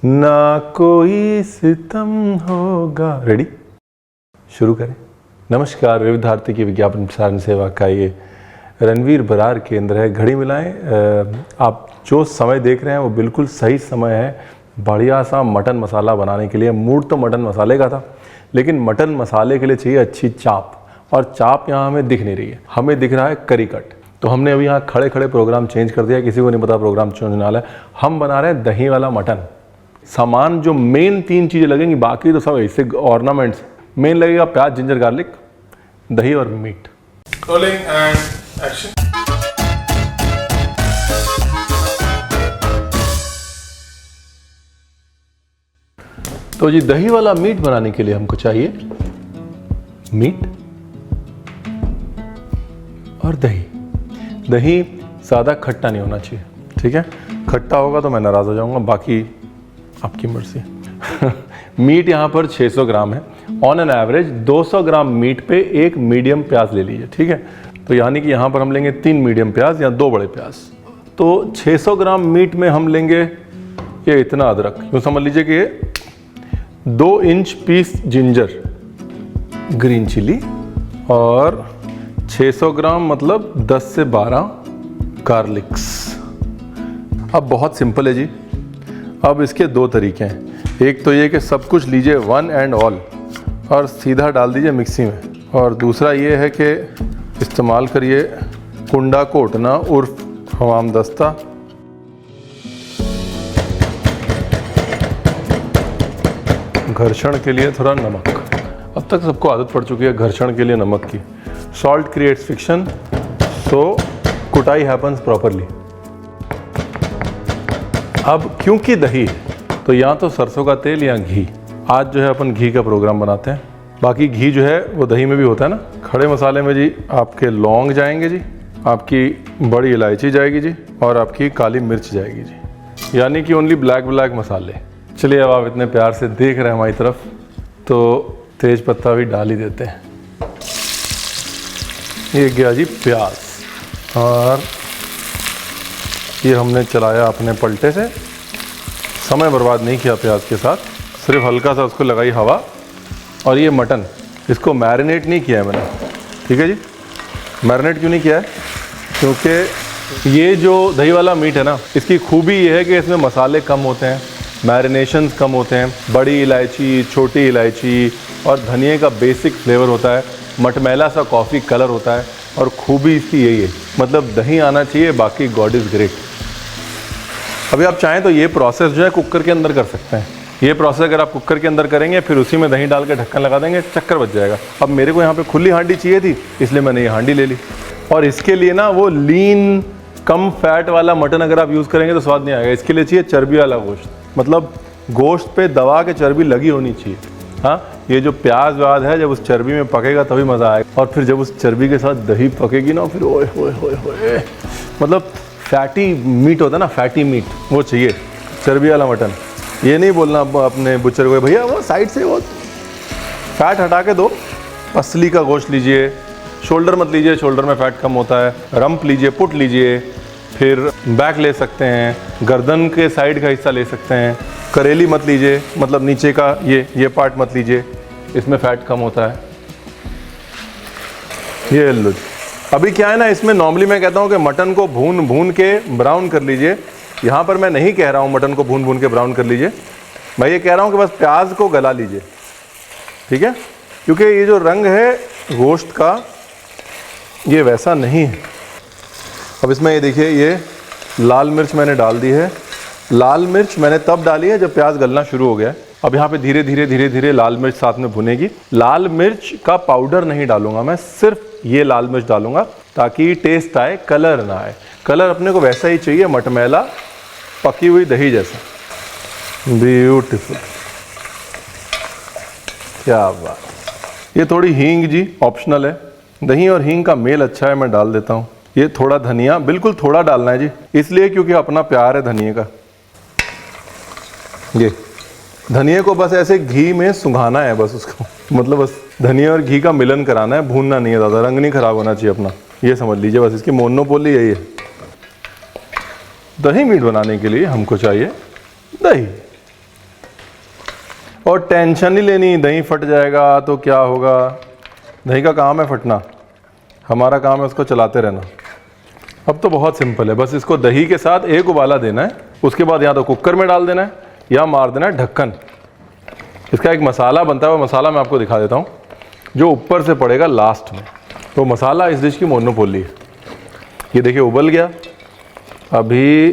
ना कोई सितम होगा। रेडी, शुरू करें। नमस्कार, विविध भारती की विज्ञापन प्रसारण सेवा का ये रणवीर बरार केंद्र है। घड़ी मिलाएं। आप जो समय देख रहे हैं वो बिल्कुल सही समय है बढ़िया सा मटन मसाला बनाने के लिए। मूड तो मटन मसाले का था, लेकिन मटन मसाले के लिए चाहिए अच्छी चाप, और चाप यहाँ हमें दिख नहीं रही है, हमें दिख रहा है करी कट। तो हमने अभी यहाँ खड़े खड़े प्रोग्राम चेंज कर दिया, किसी को नहीं पता प्रोग्राम चेंज होने वाला है। हम बना रहे हैं दही वाला मटन। सामान जो मेन 3 चीज़ें लगेंगी, बाकी तो सब ऐसे ऑर्नामेंट्स। मेन लगेगा प्याज, जिंजर गार्लिक, दही और मीट। Rolling and action. तो जी दही वाला मीट बनाने के लिए हमको चाहिए मीट और दही। दही ज़्यादा खट्टा नहीं होना चाहिए, ठीक है? खट्टा होगा तो मैं नाराज़ हो जाऊंगा, बाकी आपकी मर्जी। मीट यहाँ पर 600 ग्राम है। On an average 200 gram meat पे एक मीडियम प्याज ले लीजिए, ठीक है? तो यानी कि यहाँ पर हम लेंगे 3 मीडियम प्याज या 2 बड़े प्याज। तो 600 ग्राम मीट में हम लेंगे ये इतना अदरक, यूँ समझ लीजिए कि 2 inch piece ginger, green chilli, और 600 ग्राम मतलब 10 से 12 गार्लिक्स। अब बहुत सिंपल है जी। अब इसके 2 तरीके हैं। एक तो ये कि सब कुछ लीजिए वन एंड ऑल और सीधा डाल दीजिए मिक्सी में, और दूसरा ये है कि इस्तेमाल करिए कुंडा कोटना उर्फ हमाम दस्ता। घर्षण के लिए थोड़ा नमक। अब तक सबको आदत पड़ चुकी है घर्षण के लिए नमक की। सॉल्ट क्रिएट्स फ्रिक्शन, सो कुटाई हैपन्स प्रॉपरली। अब क्योंकि दही है तो या तो सरसों का तेल या घी। आज जो है अपन घी का प्रोग्राम बनाते हैं। बाकी घी जो है वो दही में भी होता है ना। खड़े मसाले में जी आपके लौंग जाएंगे जी, आपकी बड़ी इलायची जाएगी जी, और आपकी काली मिर्च जाएगी जी, यानी कि ओनली ब्लैक मसाले। चलिए, अब आप इतने प्यार से देख रहे हैं हमारी तरफ तो तेज पत्ता भी डाल ही देते हैं। ये गया जी प्याज, और ये हमने चलाया अपने पलटे से। समय बर्बाद नहीं किया प्याज के साथ, सिर्फ हल्का सा उसको लगाई हवा। और ये मटन, इसको मैरिनेट नहीं किया है मैंने, ठीक है जी? मैरिनेट क्यों नहीं किया है? क्योंकि ये जो दही वाला मीट है ना, इसकी खूबी ये है कि इसमें मसाले कम होते हैं, मैरिनेशंस कम होते हैं। बड़ी इलायची, छोटी इलायची और धनिए का बेसिक फ्लेवर होता है, मटमैला सा कॉफ़ी कलर होता है, और खूबी इसकी यही है। मतलब दही आना चाहिए, बाकी गॉड इज़ ग्रेट। अभी आप चाहें तो ये प्रोसेस जो है कुकर के अंदर कर सकते हैं। ये प्रोसेस अगर आप कुकर के अंदर करेंगे, फिर उसी में दही डाल के ढक्कन लगा देंगे, चक्कर बच जाएगा। अब मेरे को यहाँ पे खुली हांडी चाहिए थी, इसलिए मैंने ये हांडी ले ली। और इसके लिए ना वो लीन कम फैट वाला मटन अगर आप यूज़ करेंगे तो स्वाद नहीं आएगा। इसके लिए चाहिए चर्बी वाला गोश्त, मतलब गोश्त पे दबा के चर्बी लगी होनी चाहिए। हाँ, ये जो प्याज व्याज है जब उस चर्बी में पकेगा तभी मज़ा आएगा। और फिर जब उस चर्बी के साथ दही पकेगी ना, फिर ओए होए होए होए, मतलब फैटी मीट होता है ना, फैटी मीट, वो चाहिए चर्बी वाला मटन। ये नहीं बोलना अपने बुचर को भैया वो साइड से वो फैट हटा के दो। असली का गोश्त लीजिए, शोल्डर मत लीजिए, शोल्डर में फ़ैट कम होता है। रंप लीजिए, पुट लीजिए, फिर बैक ले सकते हैं, गर्दन के साइड का हिस्सा ले सकते हैं। करेली मत लीजिए, मतलब नीचे का ये पार्ट मत लीजिए, इसमें फ़ैट कम होता है। ये लो। अभी क्या है ना, इसमें नॉर्मली मैं कहता हूँ कि मटन को भून के ब्राउन कर लीजिए। यहाँ पर मैं नहीं कह रहा हूँ मटन को भून के ब्राउन कर लीजिए, मैं ये कह रहा हूँ कि बस प्याज को गला लीजिए, ठीक है? क्योंकि ये जो रंग है गोश्त का, ये वैसा नहीं है। अब इसमें ये देखिए, ये लाल मिर्च मैंने डाल दी है। लाल मिर्च मैंने तब डाली है जब प्याज गलना शुरू हो गया है। अब यहाँ पे धीरे धीरे लाल मिर्च साथ में भुनेगी। लाल मिर्च का पाउडर नहीं डालूंगा मैं, सिर्फ ये लाल मिर्च डालूंगा ताकि टेस्ट आए, कलर ना आए। कलर अपने को वैसा ही चाहिए, मटमैला पकी हुई दही जैसा। ब्यूटीफुल, क्या बात। ये थोड़ी हींग जी ऑप्शनल है, दही और हींग का मेल अच्छा है, मैं डाल देता हूँ। ये थोड़ा धनिया, बिल्कुल थोड़ा डालना है जी, इसलिए क्योंकि अपना प्यार है धनिए का। ये धनिए को बस ऐसे घी में सुंघाना है, बस उसको, मतलब बस धनिया और घी का मिलन कराना है, भूनना नहीं है ज़्यादा, रंग नहीं खराब होना चाहिए अपना, ये समझ लीजिए बस। इसकी मोनोपोली यही है। दही मीट बनाने के लिए हमको चाहिए दही, और टेंशन नहीं लेनी दही फट जाएगा तो क्या होगा। दही का काम है फटना, हमारा काम है उसको चलाते रहना। अब तो बहुत सिंपल है, बस इसको दही के साथ एक उबाला देना है, उसके बाद या तो कुकर में डाल देना है या मार देना है ढक्कन। इसका एक मसाला बनता है, वो मसाला मैं आपको दिखा देता हूँ, जो ऊपर से पड़ेगा लास्ट में। तो मसाला इस डिश की मोनोपोली है। ये देखिए उबल गया। अभी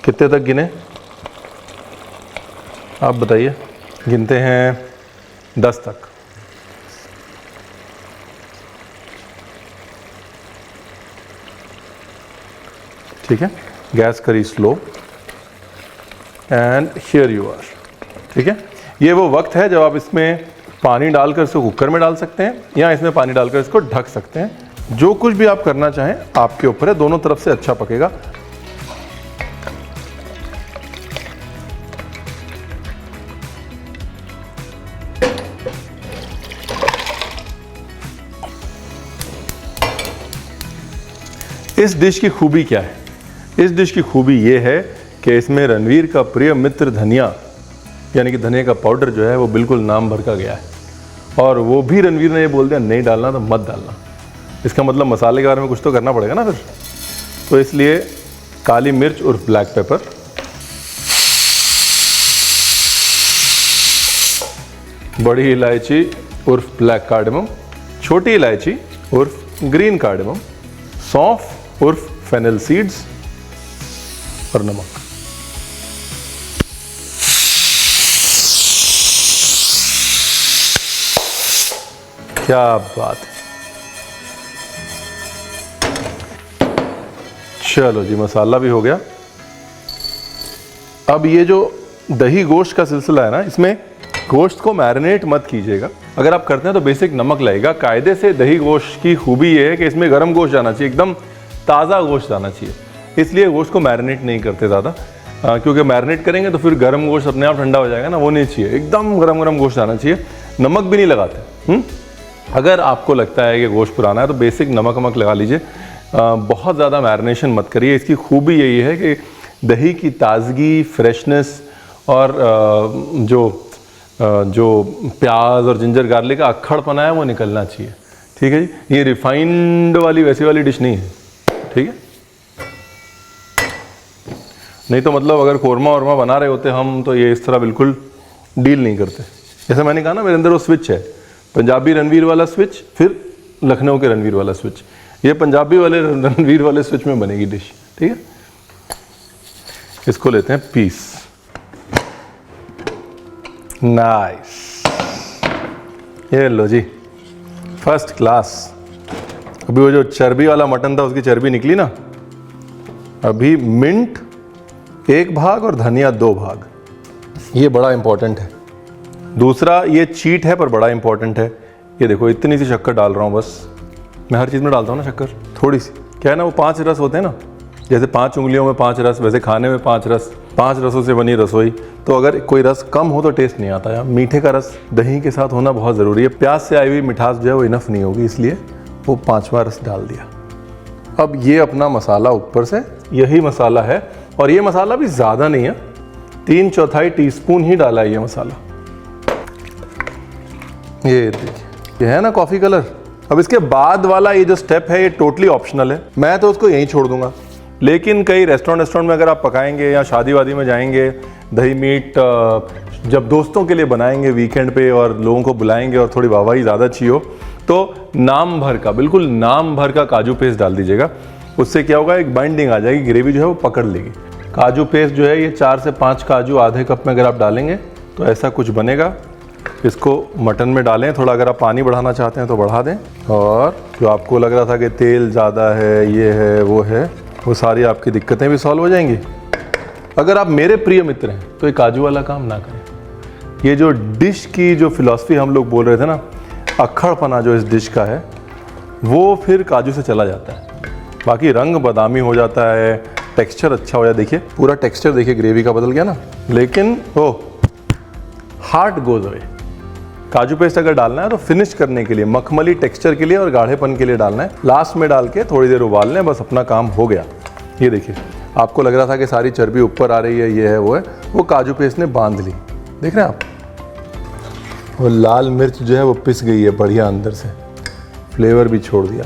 कितने तक गिने आप बताइए? गिनते हैं 10 तक। ठीक है, गैस करी slow and here you are. ठीक है, ये वो वक्त है जब आप इसमें पानी डालकर इसको कुकर में डाल सकते हैं या इसमें पानी डालकर इसको ढक सकते हैं। जो कुछ भी आप करना चाहें आपके ऊपर है, दोनों तरफ से अच्छा पकेगा। इस डिश की खूबी क्या है? इस डिश की खूबी ये है कि इसमें रणवीर का प्रिय मित्र धनिया यानी कि धनिया का पाउडर जो है वो बिल्कुल नाम भर का गया है। और वो भी रणवीर ने ये बोल दिया नहीं डालना तो मत डालना। इसका मतलब मसाले के बारे में कुछ तो करना पड़ेगा ना फिर। तो इसलिए काली मिर्च उर्फ ब्लैक पेपर, बड़ी इलायची उर्फ ब्लैक कार्डेमम, छोटी इलायची उर्फ ग्रीन कार्डेमम, सौंफ उर्फ फेनल सीड्स और नमक। क्या बात है। चलो जी, मसाला भी हो गया। अब ये जो दही गोश्त का सिलसिला है ना, इसमें गोश्त को मैरिनेट मत कीजिएगा। अगर आप करते हैं तो बेसिक नमक लगेगा। कायदे से दही गोश्त की खूबी ये है कि इसमें गर्म गोश्त जाना चाहिए, एकदम ताज़ा गोश्त जाना चाहिए। इसलिए गोश्त को मैरिनेट नहीं करते ज़्यादा, क्योंकि मैरिनेट करेंगे तो फिर गर्म गोश्त अपने आप ठंडा हो जाएगा ना, वो नहीं चाहिए। एकदम गरम गरम गोश्त आना चाहिए। नमक भी नहीं लगाते। अगर आपको लगता है कि गोश्त पुराना है तो बेसिक नमक लगा लीजिए। बहुत ज़्यादा मैरिनेशन मत करिए। इसकी खूबी यही है कि दही की ताज़गी, फ्रेशनेस और जो प्याज और जिंजर गार्लिक का अक्खड़पना है वो निकलना चाहिए। ठीक है जी, ये रिफाइंड वाली वैसी वाली डिश नहीं है। ठीक है, नहीं तो मतलब अगर कोरमा वरमा बना रहे होते हम तो ये इस तरह बिल्कुल डील नहीं करते। जैसे मैंने कहा ना, मेरे अंदर वो स्विच है, पंजाबी रणवीर वाला स्विच, फिर लखनऊ के रणवीर वाला स्विच। ये पंजाबी वाले रणवीर वाले स्विच में बनेगी डिश। ठीक है, इसको लेते हैं पीस। नाइस, ये लो जी, फर्स्ट क्लास। अभी वो जो चर्बी वाला मटन था उसकी चर्बी निकली ना। अभी मिंट 1 भाग और धनिया 2 भाग, ये बड़ा इंपॉर्टेंट है। दूसरा ये चीट है पर बड़ा इंपॉर्टेंट है। ये देखो, इतनी सी शक्कर डाल रहा हूँ बस। मैं हर चीज़ में डालता हूँ ना शक्कर, थोड़ी सी। क्या है ना, वो 5 रस होते हैं ना, जैसे 5 उंगलियों में 5 रस, वैसे खाने में 5 रस, 5 रसों से बनी रसोई। तो अगर कोई रस कम हो तो टेस्ट नहीं आता है। मीठे का रस दही के साथ होना बहुत ज़रूरी है। प्याज से आई हुई मिठास जो है वो इनफ नहीं होगी, इसलिए वो 5वां रस डाल दिया। अब ये अपना मसाला ऊपर से, यही मसाला है। और ये मसाला भी ज़्यादा नहीं है, 3/4 टीस्पून ही डाला है ये मसाला। ये देखिए, ये है ना कॉफ़ी कलर। अब इसके बाद वाला ये जो स्टेप है ये टोटली ऑप्शनल है, मैं तो उसको यहीं छोड़ दूंगा। लेकिन कई रेस्टोरेंट में अगर आप पकाएंगे या शादी वादी में जाएंगे, दही मीट जब दोस्तों के लिए बनाएंगे वीकेंड पे और लोगों को बुलाएंगे और थोड़ी वाहवाही ज़्यादा चाहिए हो, तो नाम भर का, बिल्कुल नाम भर का काजू पेस्ट डाल दीजिएगा। उससे क्या होगा, एक बाइंडिंग आ जाएगी, ग्रेवी जो है वो पकड़ लेगी। काजू पेस्ट जो है ये 4 से 5 काजू आधे कप में अगर आप डालेंगे तो ऐसा कुछ बनेगा। इसको मटन में डालें। थोड़ा अगर आप पानी बढ़ाना चाहते हैं तो बढ़ा दें। और जो आपको लग रहा था कि तेल ज़्यादा है, ये है, वो सारी आपकी दिक्कतें भी सॉल्व हो जाएंगी। अगर आप मेरे प्रिय मित्र हैं तो ये काजू वाला काम ना करें। ये जो डिश की जो फिलॉसफी हम लोग बोल रहे थे ना, अक्खड़पना जो इस डिश का है वो फिर काजू से चला जाता है। बाकी रंग बादामी हो जाता है, टेक्सचर अच्छा हो जाता है। देखिए पूरा टेक्सचर देखिए ग्रेवी का बदल गया ना, लेकिन वो हार्ट गोज अवे। काजू पेस्ट अगर डालना है तो फिनिश करने के लिए, मखमली टेक्सचर के लिए और गाढ़ेपन के लिए डालना है। लास्ट में डाल के थोड़ी देर उबाल लें, बस अपना काम हो गया। ये देखिए, आपको लग रहा था कि सारी चर्बी ऊपर आ रही है, ये है, वो काजू पेस्ट ने बांध ली। देख रहे हैं आप, वो लाल मिर्च जो है वो पिस गई है बढ़िया अंदर से, फ्लेवर भी छोड़ दिया।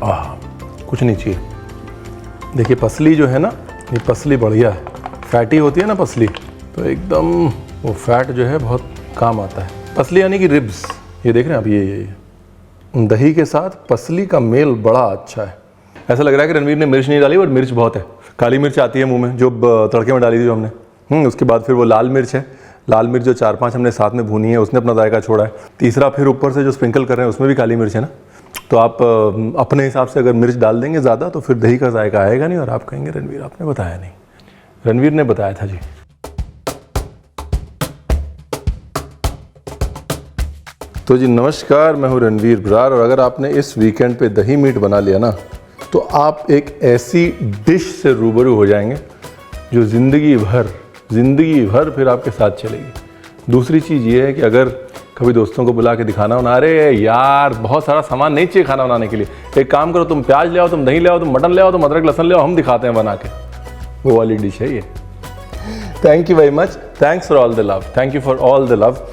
आह, कुछ नहीं चाहिए। देखिए पसली जो है ना, ये पसली बढ़िया है, फैटी होती है ना पसली, तो एकदम वो फैट जो है बहुत काम आता है। पसली यानी कि रिब्स, ये देख रहे हैं आप, ये दही के साथ पसली का मेल बड़ा अच्छा है। ऐसा लग रहा है कि रणवीर ने मिर्च नहीं डाली, और मिर्च बहुत है। काली मिर्च आती है मुंह में, जो तड़के में डाली थी जो हमने, उसके बाद फिर वो लाल मिर्च है, लाल मिर्च जो 4-5 हमने साथ में भूनी है, उसने अपना जायका छोड़ा है। तीसरा फिर ऊपर से जो स्प्रिंकल कर रहे हैं उसमें भी काली मिर्च है ना, तो आप अपने हिसाब से अगर मिर्च डाल देंगे ज़्यादा तो फिर दही का जायका आएगा नहीं, और आप कहेंगे रणवीर आपने बताया नहीं। रणवीर ने बताया था जी। तो जी नमस्कार, मैं हूँ रणवीर बरार, और अगर आपने इस वीकेंड पे दही मीट बना लिया ना, तो आप एक ऐसी डिश से रूबरू हो जाएंगे जो ज़िंदगी भर फिर आपके साथ चलेगी। दूसरी चीज़ ये है कि अगर कभी दोस्तों को बुला के दिखाना हो ना, अरे यार बहुत सारा सामान नहीं चाहिए खाना बनाने के लिए, एक काम करो, तुम प्याज ले आओ, तुम दही ले आओ, तुम मटन ले आओ, तुम अदरक लहसुन ले आओ, हम दिखाते हैं बना के, वो वाली डिश है ये। Thank you very much, thanks for all the love, thank you for all the love.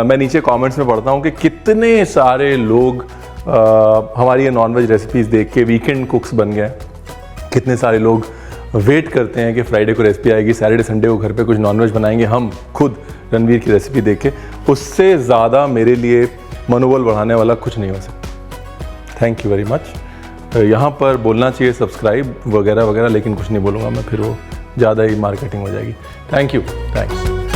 मैं नीचे कमेंट्स में पढ़ता हूँ कि कितने सारे लोग हमारी ये नॉनवेज रेसिपीज़ देख के वीकेंड कुक्स बन गए। कितने सारे लोग वेट करते हैं कि फ्राइडे को रेसिपी आएगी, सैटरडे संडे को घर पे कुछ नॉनवेज बनाएंगे हम खुद रणवीर की रेसिपी देख के। उससे ज़्यादा मेरे लिए मनोबल बढ़ाने वाला कुछ नहीं हो सकता। Thank you very much. यहाँ पर बोलना चाहिए सब्सक्राइब वगैरह वगैरह, लेकिन कुछ नहीं बोलूँगा मैं, फिर वो ज़्यादा ही मार्केटिंग हो जाएगी। Thank you, thanks.